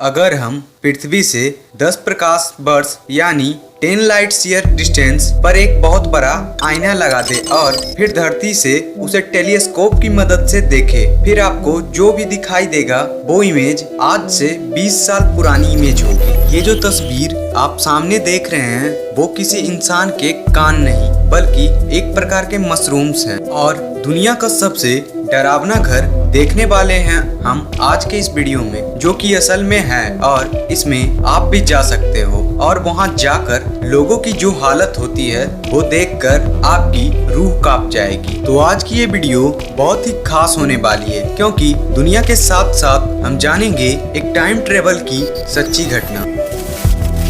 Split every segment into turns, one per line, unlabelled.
अगर हम पृथ्वी से 10 प्रकाश वर्ष यानी 10 लाइट ईयर डिस्टेंस पर एक बहुत बड़ा आईना लगा दे और फिर धरती से उसे टेलीस्कोप की मदद से देखे, फिर आपको जो भी दिखाई देगा वो इमेज आज से 20 साल पुरानी इमेज होगी। ये जो तस्वीर आप सामने देख रहे हैं वो किसी इंसान के कान नहीं बल्कि एक प्रकार के मशरूम्स हैं और दुनिया का सबसे डरावना घर देखने वाले हैं हम आज के इस वीडियो में, जो कि असल में है और इसमें आप भी जा सकते हो और वहां जाकर लोगों की जो हालत होती है वो देखकर आपकी रूह कांप जाएगी। तो आज की ये वीडियो बहुत ही खास होने वाली है क्योंकि दुनिया के साथ साथ हम जानेंगे एक टाइम ट्रेवल की सच्ची घटना।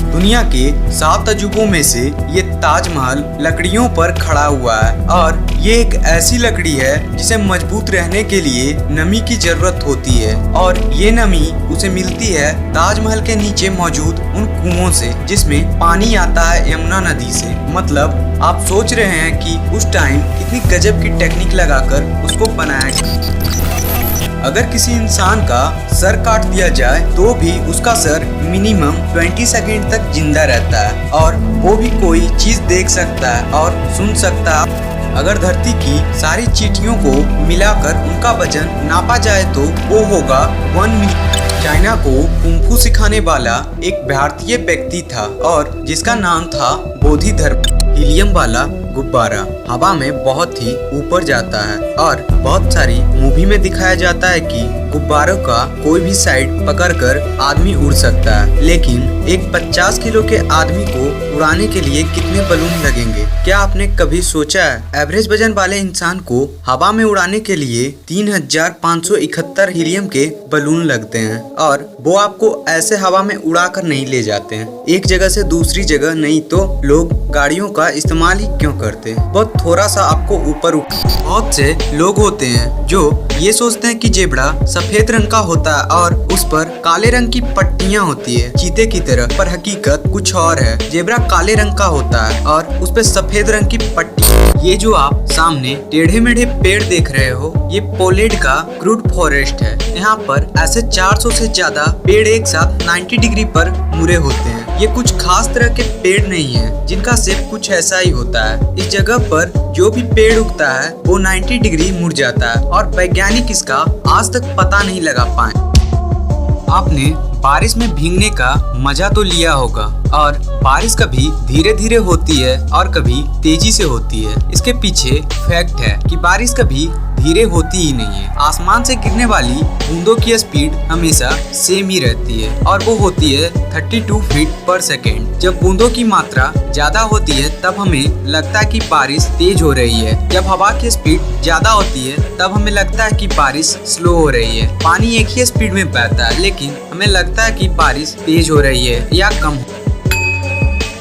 दुनिया के 7 अजूबों में से ये ताजमहल लकड़ियों पर खड़ा हुआ है और ये एक ऐसी लकड़ी है जिसे मजबूत रहने के लिए नमी की जरूरत होती है और ये नमी उसे मिलती है ताजमहल के नीचे मौजूद उन कुओं से जिसमें पानी आता है यमुना नदी से। मतलब आप सोच रहे हैं कि उस टाइम कितनी गजब की टेक्निक लगाकर उसको बनाया गया। अगर किसी इंसान का सर काट दिया जाए तो भी उसका सर मिनिमम 20 सेकंड तक जिंदा रहता है और वो भी कोई चीज देख सकता है और सुन सकता है। अगर धरती की सारी चींटियों को मिलाकर उनका वजन नापा जाए तो वो होगा 1 मिलियन। चाइना को कुंफू सिखाने वाला एक भारतीय व्यक्ति था और जिसका नाम था बोधि धर्म। हीलियम वाला गुब्बारा हवा में बहुत ही ऊपर जाता है और बहुत सारी मूवी में दिखाया जाता है कि गुब्बारों का कोई भी साइड पकड़कर आदमी उड़ सकता है, लेकिन एक 50 किलो के आदमी को उड़ाने के लिए कितने बलून लगेंगे? क्या आपने कभी सोचा है? एवरेज वजन वाले इंसान को हवा में उड़ाने के लिए 3571 हीलियम के बलून लगते हैं और वो आपको ऐसे हवा में उड़ा कर नहीं ले जाते हैं, एक जगह से दूसरी जगह नहीं तो लोग गाड़ियों का इस्तेमाल ही क्यों करते हैं? बहुत थोड़ा सा आपको ऊपर बहुत से लोग होते हैं जो ये सोचते हैं कि जेब्रा सफेद रंग का होता है और उस पर काले रंग की पट्टियां होती है चीते की तरह, पर हकीकत कुछ और है। जेब्रा काले रंग का होता है और उस पर सफेद रंग की पट्टी। ये जो आप सामने टेढ़े मेढ़े पेड़ देख रहे हो ये पोलेड का क्रूड फॉरेस्ट है। यहाँ पर ऐसे 400 से ज्यादा पेड़ एक साथ 90 डिग्री पर मुड़े होते हैं। ये कुछ खास तरह के पेड़ नहीं है जिनका शेप कुछ ऐसा ही होता है। इस जगह पर जो भी पेड़ उगता है वो 90 डिग्री मुड़ जाता है और वैज्ञानिक इसका आज तक पता नहीं लगा पाए। आपने बारिश में भीगने का मजा तो लिया होगा और बारिश कभी धीरे धीरे होती है और कभी तेजी से होती है। इसके पीछे फैक्ट है कि बारिश कभी धीरे होती ही नहीं है। आसमान से गिरने वाली बूंदों की स्पीड हमेशा सेम ही रहती है और वो होती है 32 फीट पर सेकेंड। जब बूंदों की मात्रा ज्यादा होती है तब हमें लगता है कि बारिश तेज हो रही है। जब हवा की स्पीड ज्यादा होती है तब हमें लगता है कि बारिश स्लो हो रही है। पानी एक ही स्पीड में बहता है लेकिन हमें लगता है कि बारिश तेज हो रही है या कम।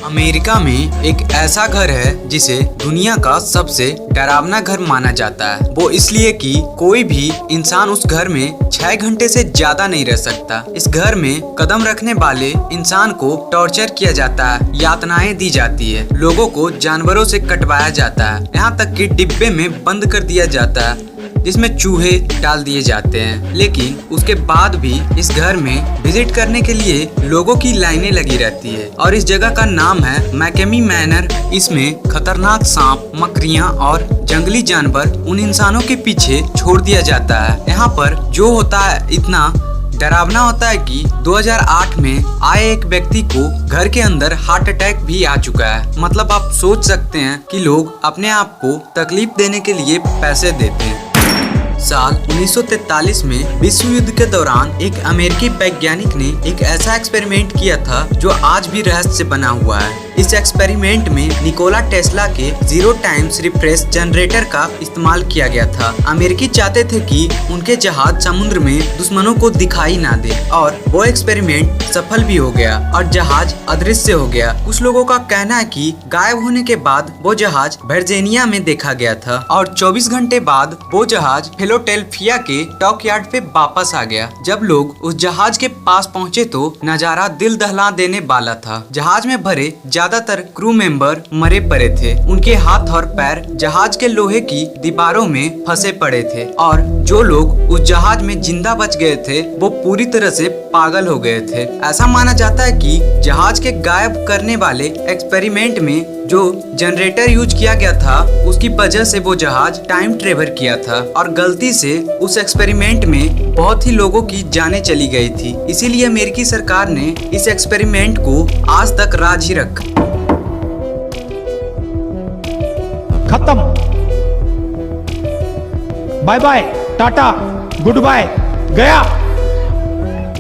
अमेरिका में एक ऐसा घर है जिसे दुनिया का सबसे डरावना घर माना जाता है। वो इसलिए कि कोई भी इंसान उस घर में 6 घंटे से ज्यादा नहीं रह सकता। इस घर में कदम रखने वाले इंसान को टॉर्चर किया जाता है, यातनाएं दी जाती है, लोगों को जानवरों से कटवाया जाता है, यहाँ तक कि डिब्बे में बंद कर दिया जाता है जिसमें चूहे डाल दिए जाते हैं। लेकिन उसके बाद भी इस घर में विजिट करने के लिए लोगों की लाइनें लगी रहती है और इस जगह का नाम है मैकेमी मैनर। इसमें खतरनाक सांप, मकड़ियां और जंगली जानवर उन इंसानों के पीछे छोड़ दिया जाता है। यहाँ पर जो होता है इतना डरावना होता है कि 2008 में आए एक व्यक्ति को घर के अंदर हार्ट अटैक भी आ चुका है। मतलब आप सोच सकते हैं कि लोग अपने आप को तकलीफ देने के लिए पैसे देते हैं। साल 1943 में विश्व युद्ध के दौरान एक अमेरिकी वैज्ञानिक ने एक ऐसा एक्सपेरिमेंट किया था जो आज भी रहस्य बना हुआ है। इस एक्सपेरिमेंट में निकोला टेस्ला के 0 टाइम्स रिफ्रेश जनरेटर का इस्तेमाल किया गया था। अमेरिकी चाहते थे कि उनके जहाज समुद्र में दुश्मनों को दिखाई ना दे और वो एक्सपेरिमेंट सफल भी हो गया और जहाज अदृश्य हो गया। कुछ लोगों का कहना है कि गायब होने के बाद वो जहाज वर्जीनिया में देखा गया था और 24 घंटे बाद वो जहाज फिलाडेल्फिया के डॉकयार्ड पे वापस आ गया। जब लोग उस जहाज के पास पहुंचे तो नजारा दिल दहला देने वाला था। जहाज में भरे ज्यादातर क्रू मेंबर मरे पड़े थे। उनके हाथ और पैर जहाज के लोहे की दीवारों में फंसे पड़े थे और जो लोग उस जहाज में जिंदा बच गए थे वो पूरी तरह से पागल हो गए थे। ऐसा माना जाता है कि जहाज के गायब करने वाले एक्सपेरिमेंट में जो जनरेटर यूज किया गया था उसकी वजह से वो जहाज टाइम ट्रेवल किया था और गलती से उस एक्सपेरिमेंट में बहुत ही लोगों की जानें चली गई थी। इसीलिए अमेरिकी सरकार ने इस एक्सपेरिमेंट को आज तक राज ही रखा।
खत्म। Bye bye, tata, goodbye, गया।